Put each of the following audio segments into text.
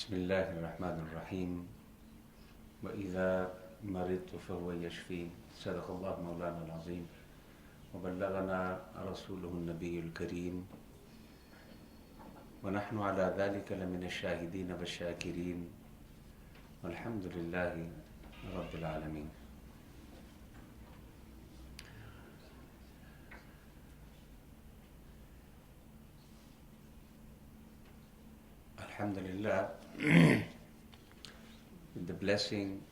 بسم الله الرحمن الرحيم وإذا مرضت فهو يشفين صدق الله مولانا العظيم وبلغنا رسوله النبي الكريم ونحن على ذلك لمن الشاهدين والشاكرين والحمد لله رب العالمين. Alhamdulillah, with the blessing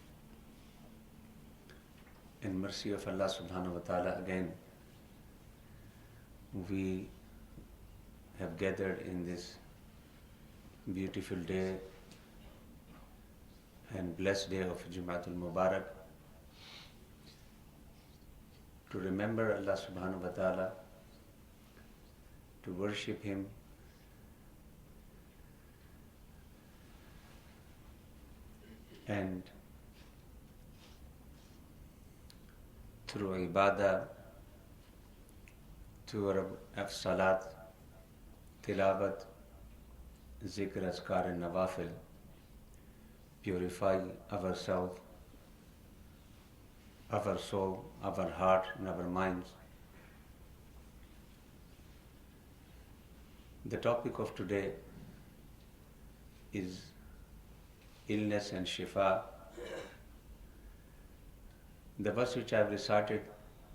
and mercy of Allah subhanahu wa ta'ala, again we have gathered in this beautiful day and blessed day of Jum'atul Mubarak to remember Allah subhanahu wa ta'ala, to worship Him, and through ibadah, through our salat, tilawat, zikr, azkar and nawafil, purify ourselves, our soul, our heart and our minds. The topic of today is illness and shifa. The verse which I have recited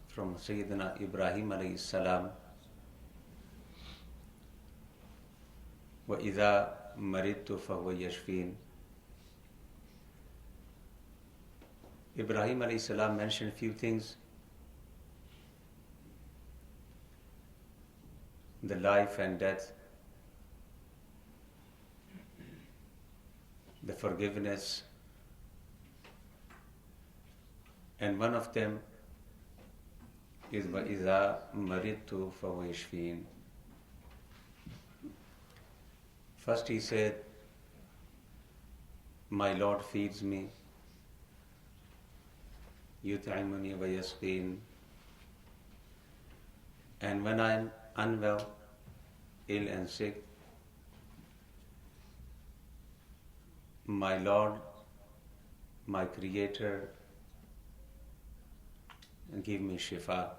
from Sayyidina Ibrahim alayhi salam, وَإِذَا مَرِضْتُ فَهُوَ يَشْفِينِ. Ibrahim alayhi salam mentioned a few things: the life and death, the forgiveness, and one of them is وَإِذَا مَرِضْتُ فَهُوَ يَشْفِينِ. First he said, my Lord feeds me, يُطْعِمُنِي وَيَسْقِينِ, and when I am unwell, ill and sick, my Lord, my Creator, give me shifa.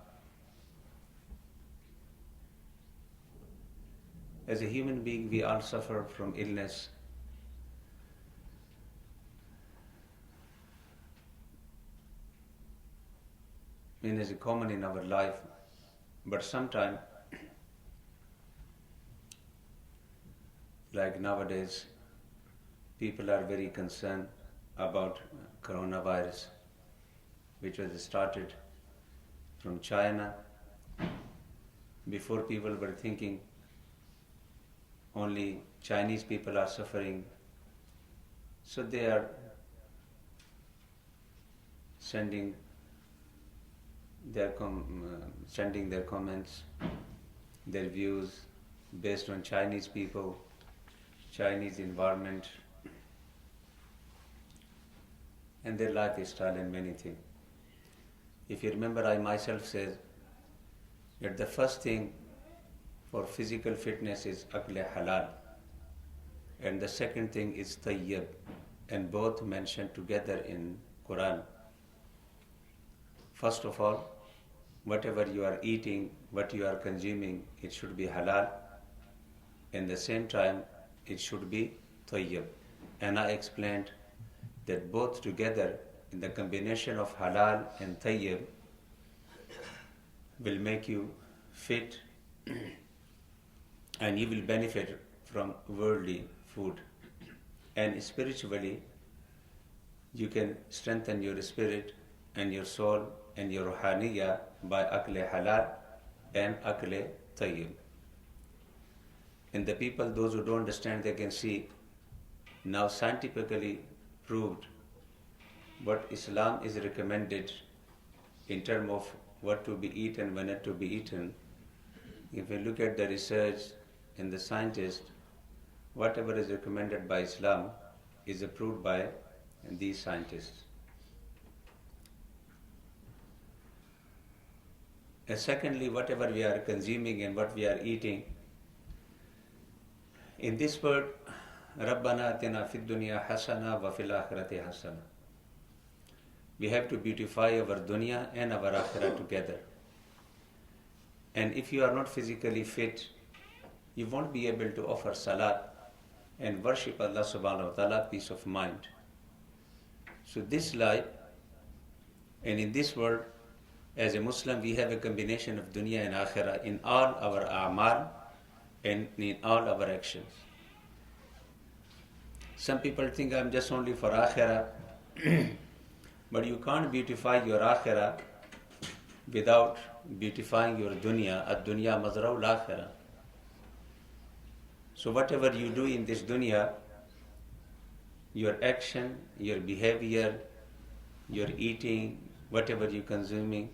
As a human being, we all suffer from illness. I mean, it's common in our life, but sometimes, like nowadays, people are very concerned about coronavirus, which was started from China. Before, people were thinking only Chinese people are suffering, so they are sending their comments, their views based on Chinese people, Chinese environment, and their lifestyle and many things. If you remember, I myself said that the first thing for physical fitness is akle halal, and the second thing is tayyib, and both mentioned together in Quran. First of all, whatever you are eating, what you are consuming, it should be halal, and at the same time it should be tayyib. And I explained that both together, in the combination of halal and tayyib, will make you fit and you will benefit from worldly food. And spiritually, you can strengthen your spirit and your soul and your ruhaniyya by akle halal and akle tayyib. And the people, those who don't understand, they can see now scientifically proved what Islam is recommended in terms of what to be eaten, when not to be eaten. If we look at the research and the scientists, whatever is recommended by Islam is approved by these scientists. And secondly, whatever we are consuming and what we are eating, in this world Rabbana atina fid dunya hasana wa fil akhirati hasana. We have to beautify our dunya and our akhirah together. And if you are not physically fit, you won't be able to offer salat and worship Allah subhanahu wa ta'ala peace of mind. So this life and in this world, as a Muslim, we have a combination of dunya and akhirah in all our a'mal and in all our actions. Some people think I'm just only for akhirah, but you can't beautify your akhirah without beautifying your dunya. Ad-dunya mazra'ul akhirah. So whatever you do in this dunya, your action, your behavior, your eating, whatever you're consuming,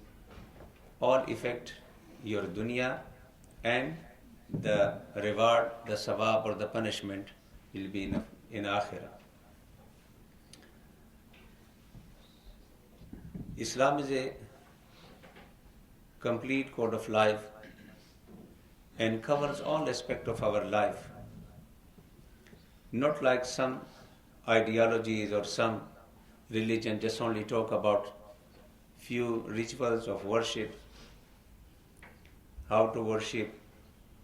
all affect your dunya, and the reward, the sawab or the punishment will be in akhirah. Islam is a complete code of life and covers all aspects of our life. Not like some ideologies or some religion just only talk about few rituals of worship, how to worship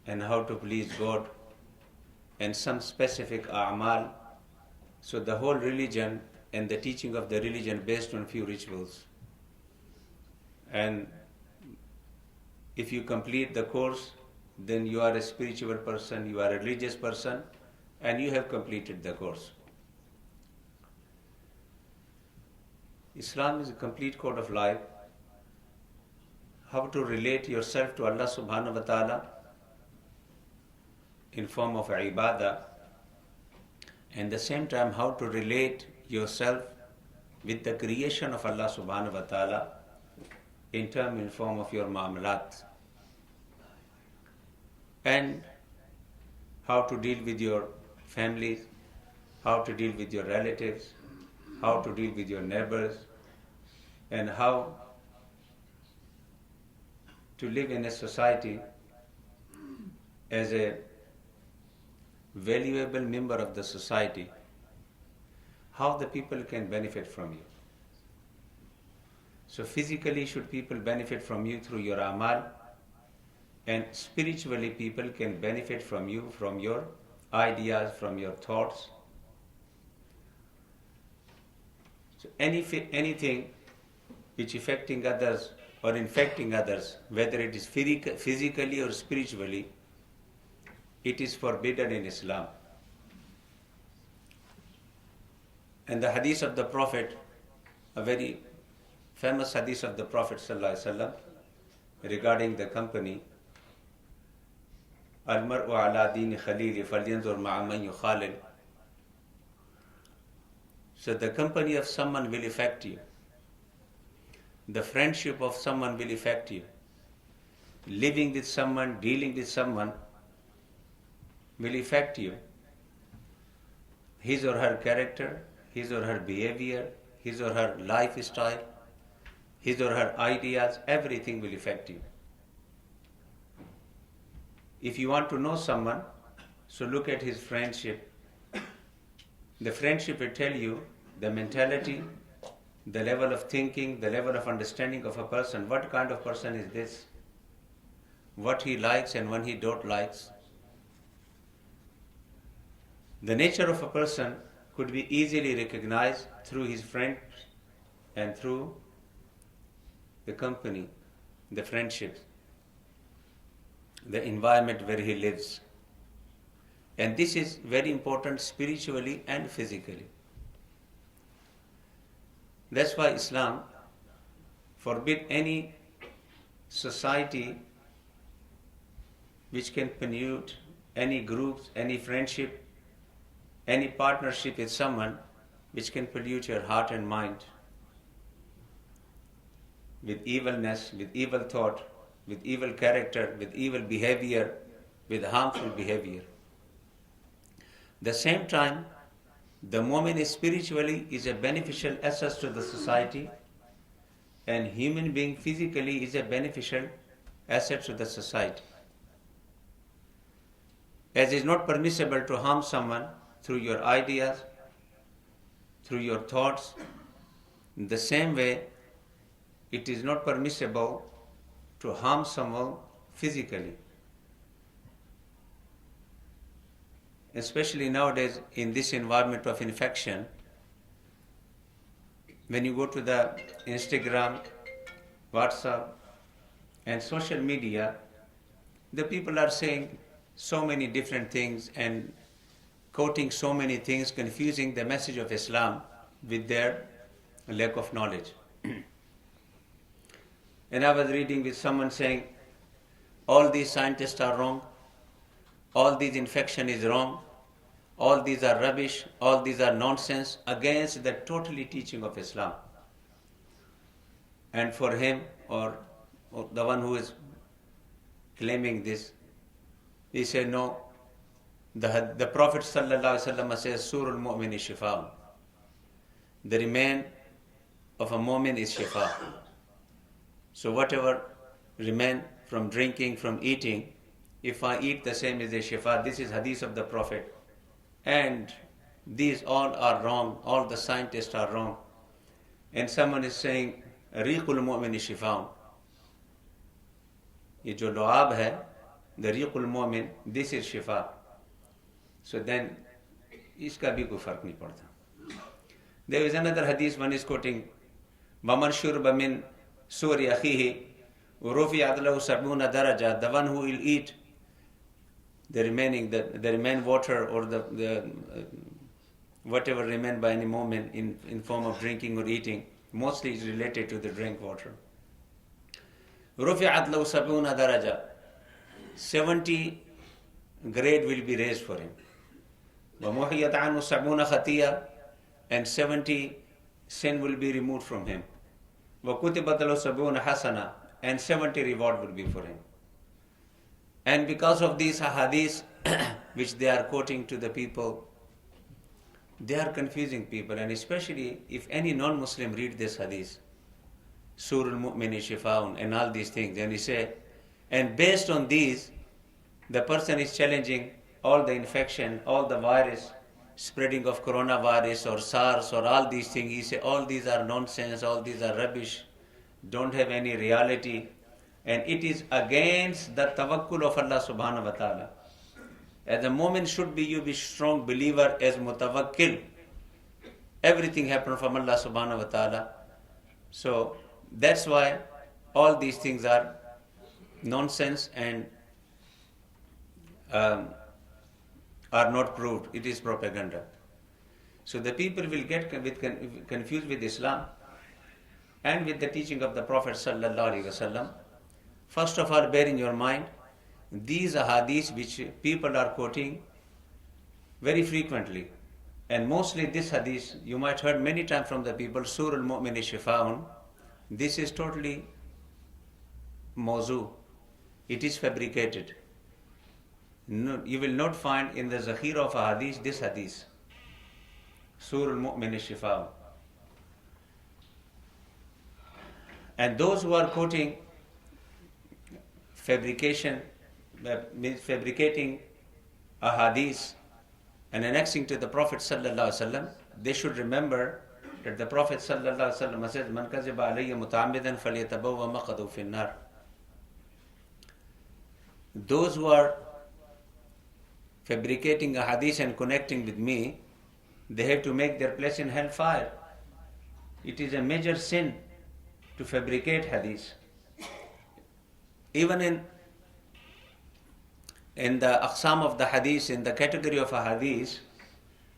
and how to please God, and some specific a'mal. So the whole religion and the teaching of the religion based on few rituals. And if you complete the course, then you are a spiritual person, you are a religious person, and you have completed the course. Islam is a complete code of life. How to relate yourself to Allah subhanahu wa ta'ala in form of ibadah, and at the same time how to relate yourself with the creation of Allah subhanahu wa ta'ala in form of your muamalat, and how to deal with your families, how to deal with your relatives, how to deal with your neighbors, and how to live in a society as a valuable member of the society, how the people can benefit from you. So physically should people benefit from you through your amal, and spiritually people can benefit from you, from your ideas, from your thoughts. So anything which affecting others or infecting others, whether it is physically or spiritually, it is forbidden in Islam. And the hadith of the Prophet, a very famous hadith of the Prophet ﷺ regarding the company, Al-mar'u ala dini khalili falyanzur ma'a man yukhalil. So the company of someone will affect you. The friendship of someone will affect you. Living with someone, dealing with someone will affect you. His or her character, his or her behavior, his or her lifestyle, his or her ideas, everything will affect you. If you want to know someone, so look at his friendship. The friendship will tell you the mentality, the level of thinking, the level of understanding of a person. What kind of person is this? What he likes and what he don't likes. The nature of a person could be easily recognized through his friends and through the company, the friendships, the environment where he lives. And this is very important spiritually and physically. That's why Islam forbids any society which can pollute any groups, any friendship, any partnership with someone which can pollute your heart and mind with evilness, with evil thought, with evil character, with evil behavior, with harmful behavior. The same time, the moment spiritually is a beneficial asset to the society, and human being physically is a beneficial asset to the society. As it is not permissible to harm someone through your ideas, through your thoughts. In the same way, it is not permissible to harm someone physically. Especially nowadays in this environment of infection, when you go to the Instagram, WhatsApp and social media, the people are saying so many different things and quoting so many things, confusing the message of Islam with their lack of knowledge. And I was reading with someone saying, all these scientists are wrong, all these infection is wrong, all these are rubbish, all these are nonsense, against the totally teaching of Islam. And for him, or the one who is claiming this, he said, no, the Prophet ﷺ says, Surul Mu'min is Shifa. The remain of a mu'min is Shifa. So whatever remain from drinking, from eating, if I eat the same as a Shifa, this is hadith of the Prophet. And these all are wrong, all the scientists are wrong. And someone is saying, Riqul Mu'min is Shifa. Ye jo lu'ab hai, the Riqul Mu'min, this is Shifa. So then, iska bhi koi fark nahi padta. There is another hadith, one is quoting, Waman shurba min suri akhihi, urufi adlahu sabuna daraja, the one who will eat the remain water or the whatever remain by any moment in form of drinking or eating, mostly is related to the drink water. Rufi'at lahu sabuna daraja, 70 grade will be raised for him. Wa muhiyat anhu sabuna khatiya, and 70 sin will be removed from him. Wa kutibat lahu sabuna hasana, and 70 reward will be for him. And because of these hadiths which they are quoting to the people, they are confusing people, and especially if any non-Muslim read this hadith, Surul Mu'mini Shifaun and all these things, and he say, and based on these, the person is challenging all the infection, all the virus, spreading of coronavirus or SARS or all these things. He say all these are nonsense, all these are rubbish, don't have any reality. And it is against the tawakkul of Allah subhanahu wa ta'ala. As a moment should be, you be strong believer as mutawakkil. Everything happens from Allah subhanahu wa ta'ala. So that's why all these things are nonsense and are not proved. It is propaganda. So the people will get confused with Islam and with the teaching of the Prophet sallallahu alaihi wasallam. First of all, bear in your mind, these are hadiths which people are quoting very frequently. And mostly this hadith, you might heard many times from the people, Surul Mu'mini Shifaun. This is totally mawzu. It is fabricated. No, you will not find in the Zakhira of a hadith this hadith. Surul Mu'mini Shifaun. And those who are quoting fabricating a hadith and annexing to the Prophet sallallahu alaihi wasallam, they should remember that the Prophet sallallahu alaihi wasallam says, "Man kaziba alayya muta'ammidan falyatabawwa maq'adahu fin nar." Those who are fabricating a hadith and connecting with me, they have to make their place in hellfire. It is a major sin to fabricate hadith. Even in the aqsam of the hadith, in the category of a hadith,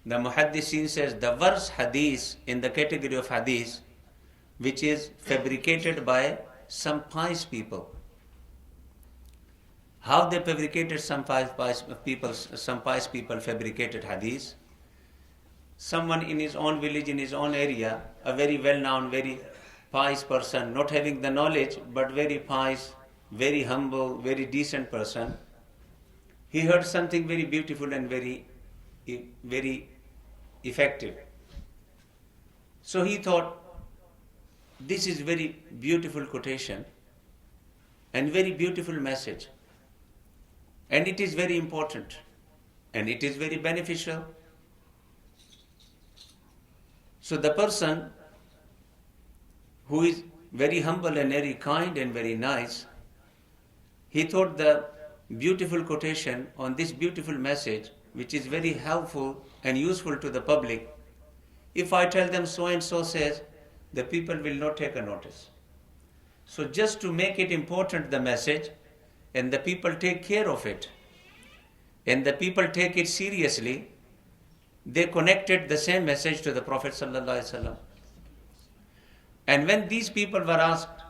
the muhaddithin says the worst hadith in the category of hadith which is fabricated by some pious people. How they fabricated some pious people fabricated hadith? Someone in his own village, in his own area, a very well-known, very pious person, not having the knowledge, but very pious, very humble, very decent person. He heard something very beautiful and very effective. So he thought, this is very beautiful quotation and very beautiful message. And it is very important. And it is very beneficial. So the person who is very humble and very kind and very nice, he thought the beautiful quotation on this beautiful message, which is very helpful and useful to the public. If I tell them so and so says, the people will not take a notice. So just to make it important, the message, and the people take care of it, and the people take it seriously, they connected the same message to the Prophet ﷺ. And when these people were asked,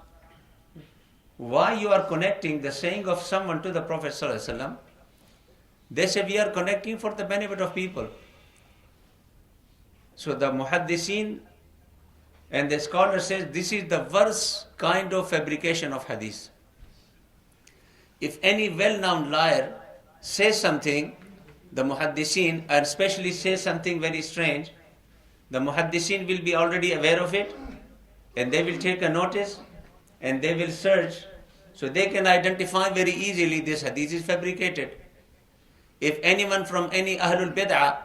why you are connecting the saying of someone to the Prophet ﷺ, they say, we are connecting for the benefit of people. So the muhaddisin and the scholar says this is the worst kind of fabrication of hadith. If any well-known liar says something, the muhaddisin, and especially says something very strange, the muhaddisin will be already aware of it, and they will take a notice, and they will search, so they can identify very easily this hadith is fabricated. If anyone from any Ahlul Bid'ah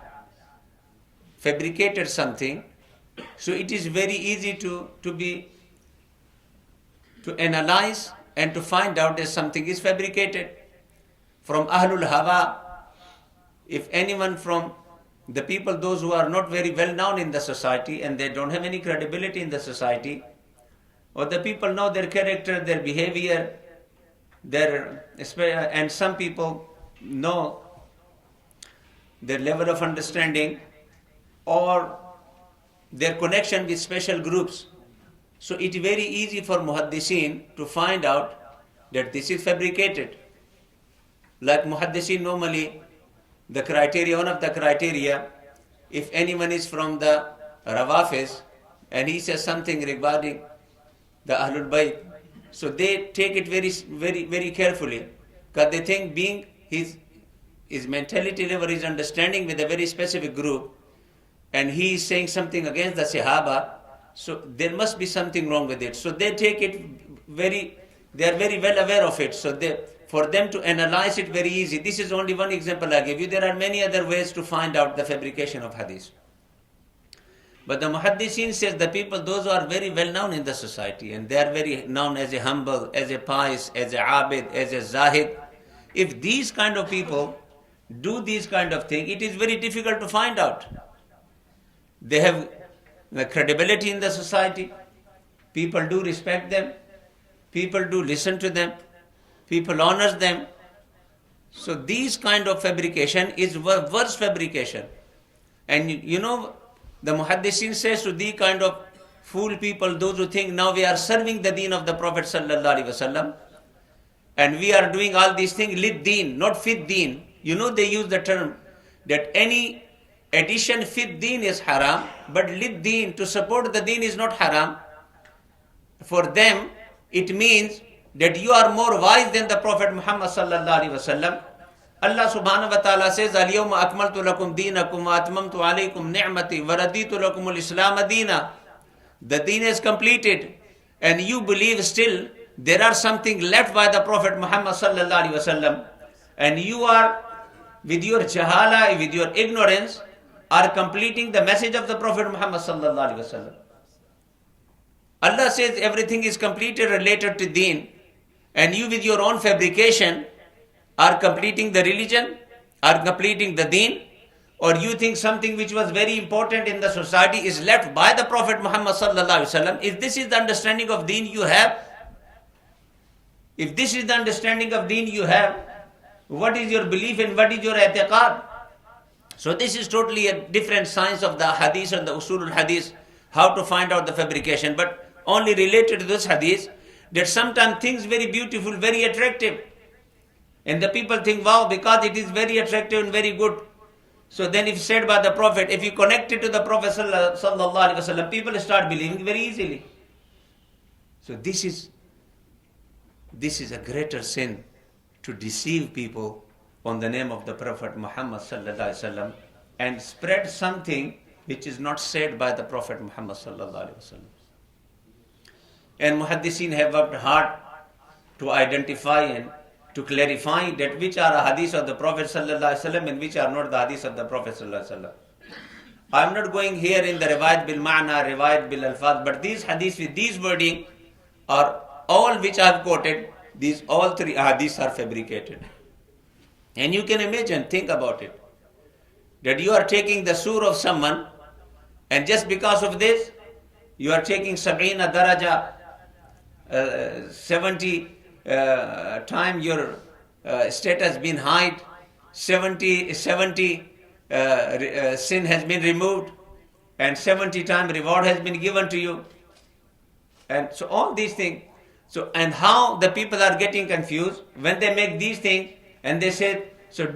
fabricated something, so it is very easy to analyze and to find out that something is fabricated. From Ahlul Hawa, if anyone from the people, those who are not very well known in the society and they don't have any credibility in the society, or the people know their character, their behavior, and some people know their level of understanding or their connection with special groups. So it is very easy for muhaddisin to find out that this is fabricated. Like muhaddisin normally, one of the criteria, if anyone is from the Rawafis and he says something regarding the Ahlul Bayt, so they take it very, very, very carefully, because they think being his mentality level, his understanding with a very specific group, and he is saying something against the Sahaba, so there must be something wrong with it. So they take it they are very well aware of it. So for them to analyze it very easy. This is only one example I give you. There are many other ways to find out the fabrication of hadith. But the muhaddisin says the people, those who are very well known in the society, and they are very known as a humble, as a pious, as a abid, as a zahid. If these kind of people do these kind of things, it is very difficult to find out. They have credibility in the society. People do respect them. People do listen to them. People honor them. So these kind of fabrication is worse fabrication. And you know, the muhaddisin says to these kind of fool people, those who think now we are serving the deen of the Prophet ﷺ, and we are doing all these things lid deen, not fit deen. You know, they use the term that any addition fit deen is haram, but lid deen, to support the deen, is not haram. For them, it means that you are more wise than the Prophet Muhammad ﷺ. Allah subhanahu wa ta'ala says, Al-yawma akmaltu lakum deenakum wa atmamtu alaykum ni'mati wa raditu lakum al-islam deena. The deen is completed, and you believe still there are something left by the Prophet Muhammad sallallahu alaihi wasallam, and you are, with your jahala, with your ignorance, are completing the message of the Prophet Muhammad sallallahu alaihi wasallam. Allah says everything is completed related to deen, and you with your own fabrication are completing the religion, are completing the deen, or you think something which was very important in the society is left by the Prophet Muhammad sallallahu alaihi wasallam. If this is the understanding of deen you have, if this is the understanding of deen you have, what is your belief and what is your i'tiqad? So this is totally a different science of the hadith and the usul al-hadith, how to find out the fabrication, but only related to this hadith, that sometimes things very beautiful, very attractive, and the people think, wow, because it is very attractive and very good. So then if said by the Prophet, if you connect it to the Prophet sallallahu alaihi wasallam, people start believing very easily. So this is a greater sin, to deceive people on the name of the Prophet Muhammad sallallahu alaihi wasallam and spread something which is not said by the Prophet Muhammad sallallahu alaihi wasallam. And muhaddisin have worked hard to identify and to clarify that which are hadiths of the Prophet sallallahu alaihi wasallam and which are not the hadiths of the Prophet sallallahu alaihi wasallam. I'm not going here in the riwayat bil ma'na, riwayat bil alfaz, but these hadiths with these wording are all which I have quoted, these all three hadiths are fabricated. And you can imagine, think about it, that you are taking the surah of someone, and just because of this, you are taking sab'ina daraja, 70 time your status been high, 70 sin has been removed, and 70 time reward has been given to you. And so all these things. So, and how the people are getting confused when they make these things, and they say, so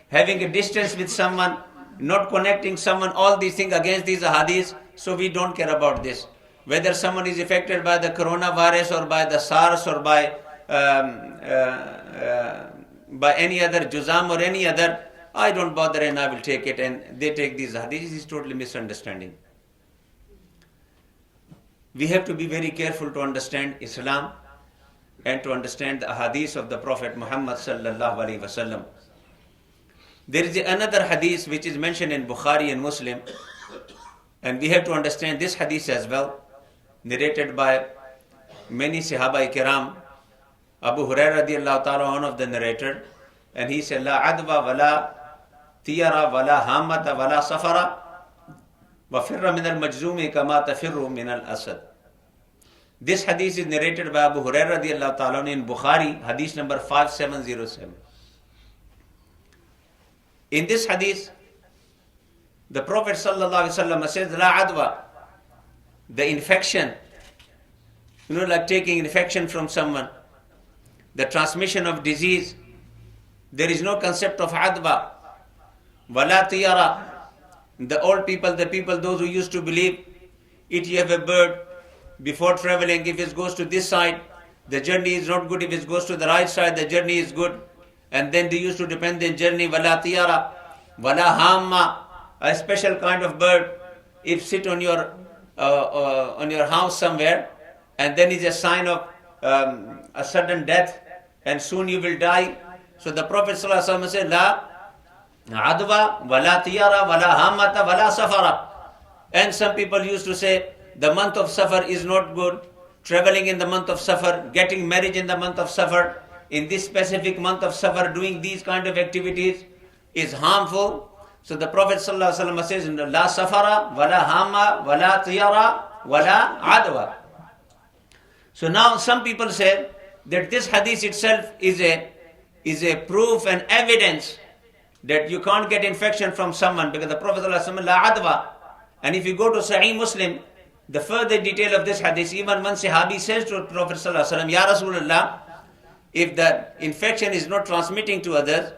having a distance with someone, not connecting someone, all these things against these hadiths, so we don't care about this. Whether someone is affected by the coronavirus or by the SARS or by any other Juzam or any other, I don't bother and I will take it, and they take these hadiths. This is totally misunderstanding. We have to be very careful to understand Islam and to understand the hadith of the Prophet Muhammad sallallahu alaihi wasallam. There is another hadith which is mentioned in Bukhari and Muslim, and we have to understand this hadith as well, narrated by many Sahaba Kiram. Abu Hurairah radiallahu ta'ala, one of the narrator, and he said, La adwa wala tiyara wala hamata wala safara wa firra min al-majzumi kama tafirru min al-asad. This hadith is narrated by Abu Hurairah radiallahu ta'ala in Bukhari, hadith number 5707. In this hadith, the Prophet sallallahu alaihi wasallam says, La adwa, the infection, like taking infection from someone, the transmission of disease, there is no concept of adwa. Wala tiyara, the old people, those who used to believe, if you have a bird, before traveling, if it goes to this side, the journey is not good. If it goes to the right side, the journey is good. And then they used to depend on journey. Wala tiyara, wala hamma, a special kind of bird. If sit on your house somewhere, and then is a sign of a sudden death, and soon you will die. So the Prophet ﷺ said, La adwa, wala tiyara, wala hamata, wala safara. And some people used to say, the month of Safar is not good. Traveling in the month of Safar, getting married in the month of Safar, in this specific month of Safar, doing these kind of activities is harmful. So the Prophet ﷺ says, La safara, wala hamma, wala tiyara, wala adwa. So now some people say that this hadith itself is a proof and evidence that you can't get infection from someone, because the Prophet ﷺ, La adwa. And if you go to Sahih Muslim, the further detail of this hadith, even one Sahabi says to Prophet ﷺ, Ya Rasulullah, if the infection is not transmitting to others,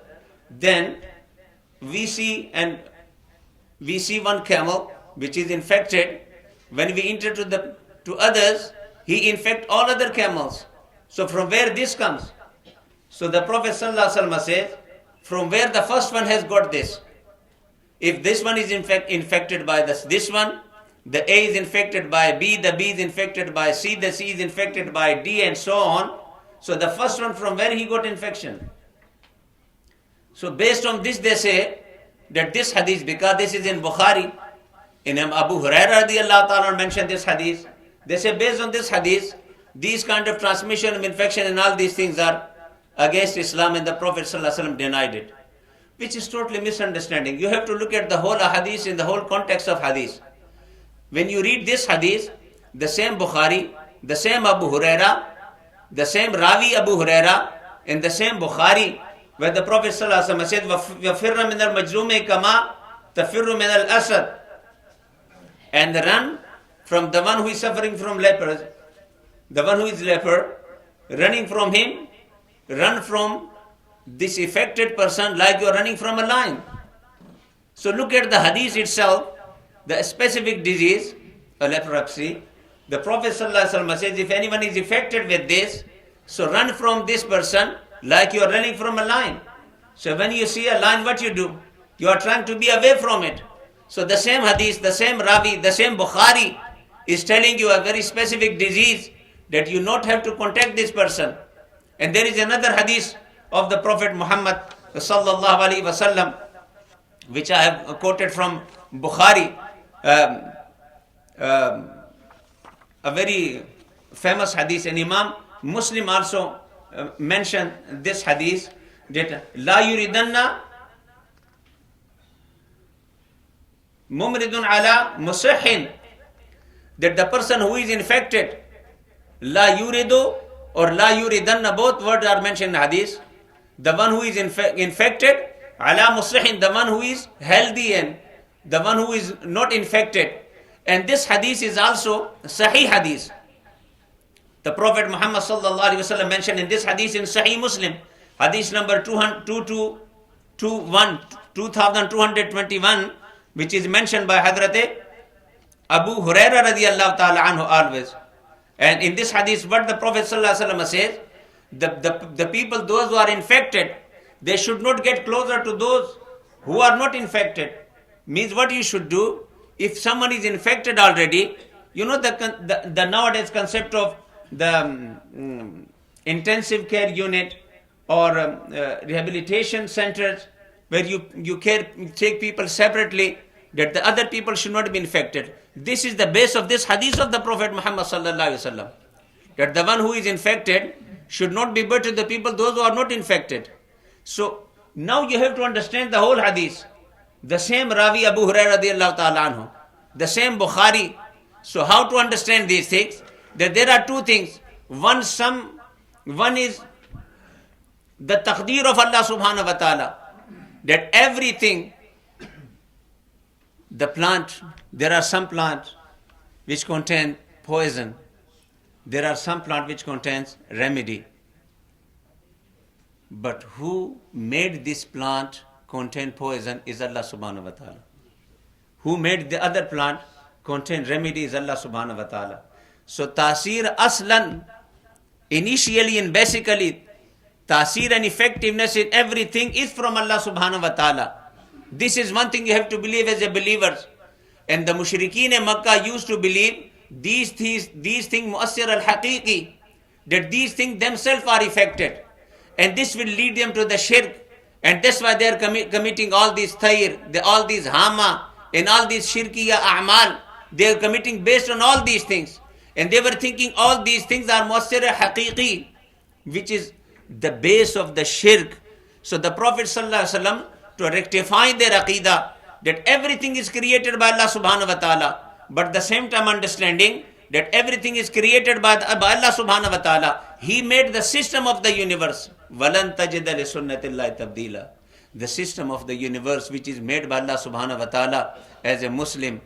then we see one camel which is infected. When we enter to others, he infect all other camels. So from where this comes? So the Prophet ﷺ says, from where the first one has got this. If this one is infected by this one, the A is infected by B, the B is infected by C, the C is infected by D, and so on. So the first one, from where he got infection? So based on this, they say that this hadith, because this is in Bukhari, in Abu Hurairah radiallahu ta'ala mentioned this hadith, they say based on this hadith, these kind of transmission of infection and all these things are against Islam, and the Prophet ﷺ denied it, which is totally misunderstanding. You have to look at the whole hadith in the whole context of hadith. When you read this hadith, the same Bukhari, the same Abu Huraira, the same Ravi Abu Huraira, in the same Bukhari, where the Prophet ﷺ said, وَفِرَّ مِنَ الْمَجْزُومِ كَمَا تَفِرُّ مِنَ الْأَسَدِ, and run from the one who is suffering from lepers, the one who is leper, running from him, run from this affected person like you are running from a lion. So look at the hadith itself, the specific disease, a leprosy. The Prophet ﷺ says, if anyone is affected with this, so run from this person like you are running from a lion. So when you see a lion, what you do? You are trying to be away from it. So the same hadith, the same Ravi, the same Bukhari is telling you a very specific disease that you not have to contact this person. And there is another hadith of the Prophet Muhammad sallallahu alaihi wasallam, which I have quoted from Bukhari, a very famous hadith, and Imam Muslim also mentioned this hadith, that la yuridanna mumridun ala musahhin, that the person who is infected, la yuridu or la yuridanna, both words are mentioned in hadith. The one who is infected, ala musahhin, the one who is healthy, and the one who is not infected. And this hadith is also Sahih hadith. The Prophet Muhammad sallallahu alaihi wasallam mentioned in this hadith in Sahih Muslim, hadith number 2221, which is mentioned by Hadrat Abu Huraira radiyallahu ta'ala anhu always. And in this hadith, what the Prophet sallallahu alaihi wasallam says, the people, those who are infected, they should not get closer to those who are not infected. Means what you should do, if someone is infected already, you know the nowadays concept of the intensive care unit or rehabilitation centers, where you take people separately, that the other people should not be infected. This is the base of this hadith of the Prophet Muhammad sallallahu alaihi wasallam, that the one who is infected should not be better than the people, those who are not infected. So now you have to understand the whole hadith. The same Ravi Abu Hurairah radiyallahu ta'ala anhu, the same Bukhari. So how to understand these things? That there are two things. One is the taqdeer of Allah subhanahu wa ta'ala, that everything, the plant, there are some plants which contain poison. There are some plant which contains remedy. But who made this plant contain poison is Allah subhanahu wa ta'ala. Who made the other plant contain remedy is Allah subhanahu wa ta'ala. So tasir aslan, initially and basically, tasir and effectiveness in everything is from Allah subhanahu wa ta'ala. This is one thing you have to believe as a believer. And the mushrikeen in Makkah used to believe these things mu'assir al-haqiqi, that these things themselves are affected. And this will lead them to the shirk. And that's why they are committing all these tayr, all these hama, and all these shirkiya a'mal. They are committing based on all these things. And they were thinking all these things are mu'assir al-haqiqi, which is the base of the shirk. So the Prophet sallallahu alaihi wasallam, to rectify their aqidah, that everything is created by Allah subhanahu wa ta'ala, but at the same time understanding that everything is created by Allah subhanahu wa ta'ala. He made the system of the universe. وَلَن تَجِدَ لِسُنَّةِ اللَّهِ تَبْدِيلًا. The system of the universe which is made by Allah subhanahu wa ta'ala. As a Muslim,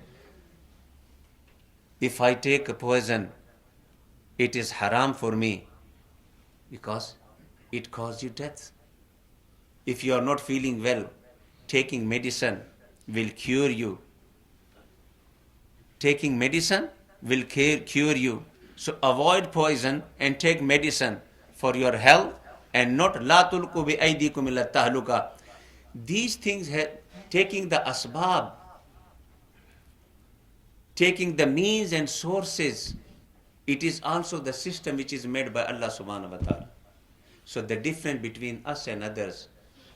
if I take a poison, it is haram for me because it causes you death. If you are not feeling well, taking medicine will cure you. Taking medicine will cure you. So avoid poison and take medicine for your health, and not la tulku bi aydikum ila tahluka. These things, taking the asbab, taking the means and sources, it is also the system which is made by Allah subhanahu wa ta'ala. So the difference between us and others,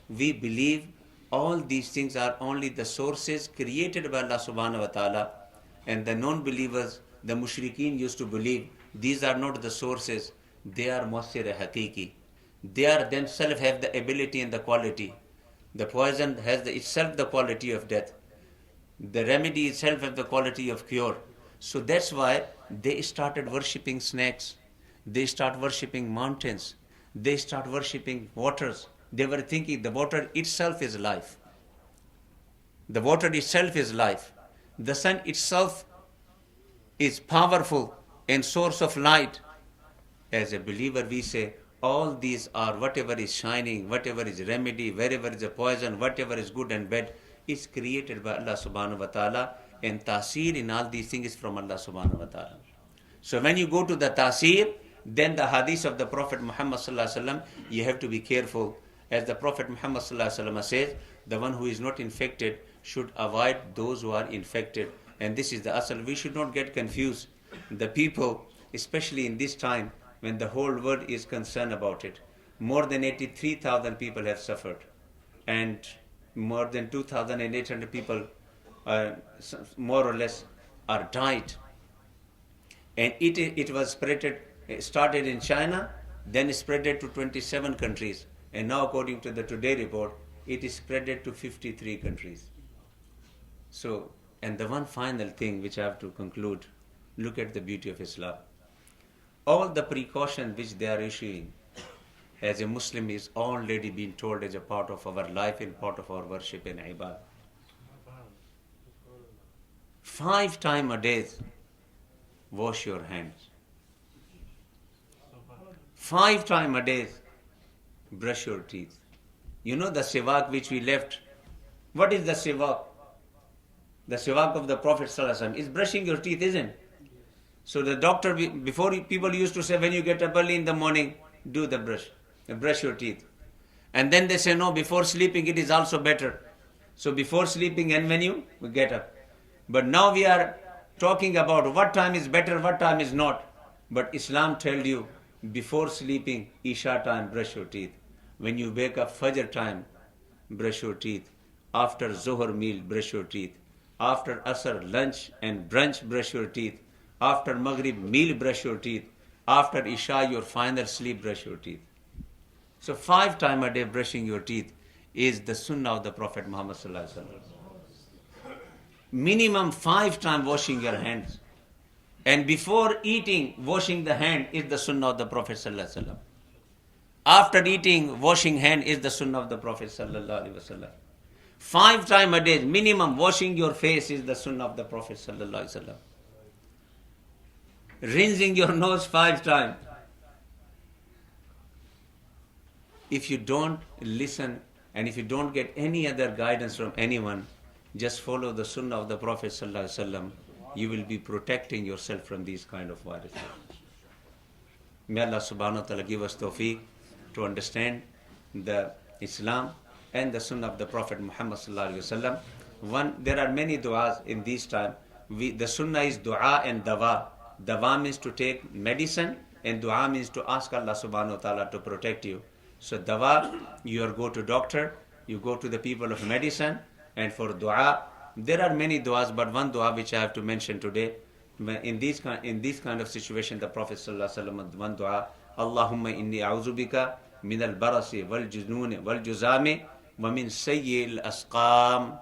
we believe all these things are only the sources created by Allah subhanahu wa ta'ala, and the non-believers, the mushrikeen, used to believe these are not the sources, they are mu'assir haqiqi. They are themselves have the ability and the quality. The poison has itself the quality of death. The remedy itself has the quality of cure. So that's why they started worshipping snakes. They start worshipping mountains. They start worshipping waters. They were thinking the water itself is life. The water itself is life. The sun itself is powerful and source of light. As a believer, we say, all these are whatever is shining, whatever is remedy, wherever is a poison, whatever is good and bad, is created by Allah subhanahu wa ta'ala, and tasir in all these things is from Allah subhanahu wa ta'ala. So when you go to the tasir, then the hadith of the Prophet Muhammad sallallahu alaihi wasallam, you have to be careful. As the Prophet Muhammad sallallahu alaihi wasallam says, the one who is not infected should avoid those who are infected. And this is the asal. We should not get confused. The people, especially in this time, when the whole world is concerned about it, more than 83,000 people have suffered, and more than 2,800 people more or less are died. And it was started in China, then spreaded to 27 countries. And now, according to the Today report, it is spreaded to 53 countries. So, and the one final thing which I have to conclude, look at the beauty of Islam. All the precautions which they are issuing as a Muslim is already been told as a part of our life and part of our worship and ibadah. 5 times a day, wash your hands. 5 times a day, brush your teeth. You know the siwak which we left. What is the siwak? The siwak of the Prophet ﷺ is brushing your teeth, isn't it? So the doctor, before people used to say, when you get up early in the morning, do the brush your teeth. And then they say, no, before sleeping it is also better. So before sleeping and when you get up. But now we are talking about what time is better, what time is not. But Islam tells you, before sleeping, Isha time, brush your teeth. When you wake up, Fajr time, brush your teeth. After Zohar meal, brush your teeth. After Asr, lunch and brunch, brush your teeth. After Maghrib meal, brush your teeth. After Isha, your final sleep, brush your teeth. So 5 times a day brushing your teeth is the sunnah of the Prophet Muhammad sallallahu alaihi wasallam. Minimum 5 times washing your hands. And before eating, washing the hand is the sunnah of the Prophet sallallahu alaihi wasallam. After eating, washing hand is the sunnah of the Prophet sallallahu alaihi wasallam. 5 times a day, minimum washing your face is the sunnah of the Prophet sallallahu alaihi wasallam. Rinsing your nose 5 times. If you don't listen and if you don't get any other guidance from anyone, just follow the sunnah of the Prophet sallallahu alaihi wasallam. You will be protecting yourself from these kind of viruses. May Allah subhanahu wa ta'ala give us tawfiq to understand the Islam and the sunnah of the Prophet Muhammad sallallahu alaihi wasallam. There are many du'as in this time. The sunnah is du'a and dawa. Dawa means to take medicine and du'a means to ask Allah subhanahu wa ta'ala to protect you. So dawa, you go to doctor, you go to the people of medicine, and for du'a, there are many du'as, but one du'a which I have to mention today, in this kind of situation, the Prophet sallallahu alaihi wasallam, one du'a, Allahumma inni a'udhu min al-barasi wal-junun wal-juzami wa min sayyi al-asqam.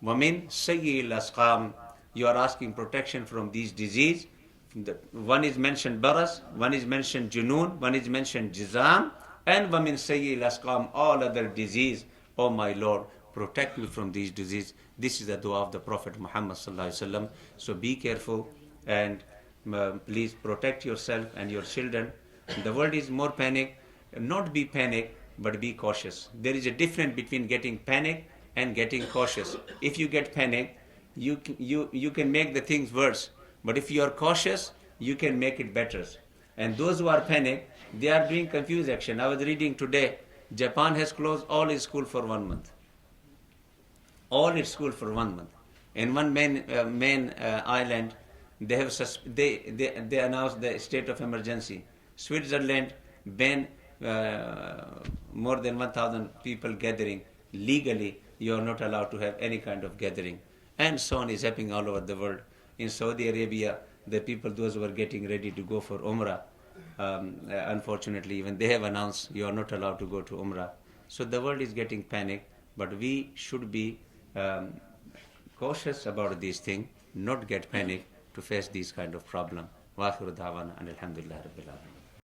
Wa min sayyi al-asqam. You are asking protection from these disease. One is mentioned baras, one is mentioned junun, one is mentioned jizam, and wa min sayyi al-asqam, all other disease. Oh my Lord, protect me from these disease. This is the dua of the Prophet Muhammad sallallahu alaihi wasallam. So be careful and please protect yourself and your children. The world is more panic. Not be panic, but be cautious. There is a difference between getting panic and getting cautious. If you get panic, you can make the things worse. But if you are cautious, you can make it better. And those who are panic, they are doing confused action. I was reading today, Japan has closed all its school for 1 month. All its school for 1 month. In one main island, they have they announced the state of emergency. Switzerland banned more than 1,000 people gathering. Legally, you are not allowed to have any kind of gathering. And so on is happening all over the world. In Saudi Arabia, the people, those who are getting ready to go for Umrah, unfortunately, even they have announced you are not allowed to go to Umrah. So the world is getting panic, but we should be cautious about these things, not get panic to face these kind of problem. Wa akhiru da'wana and alhamdulillah rabbil alamin.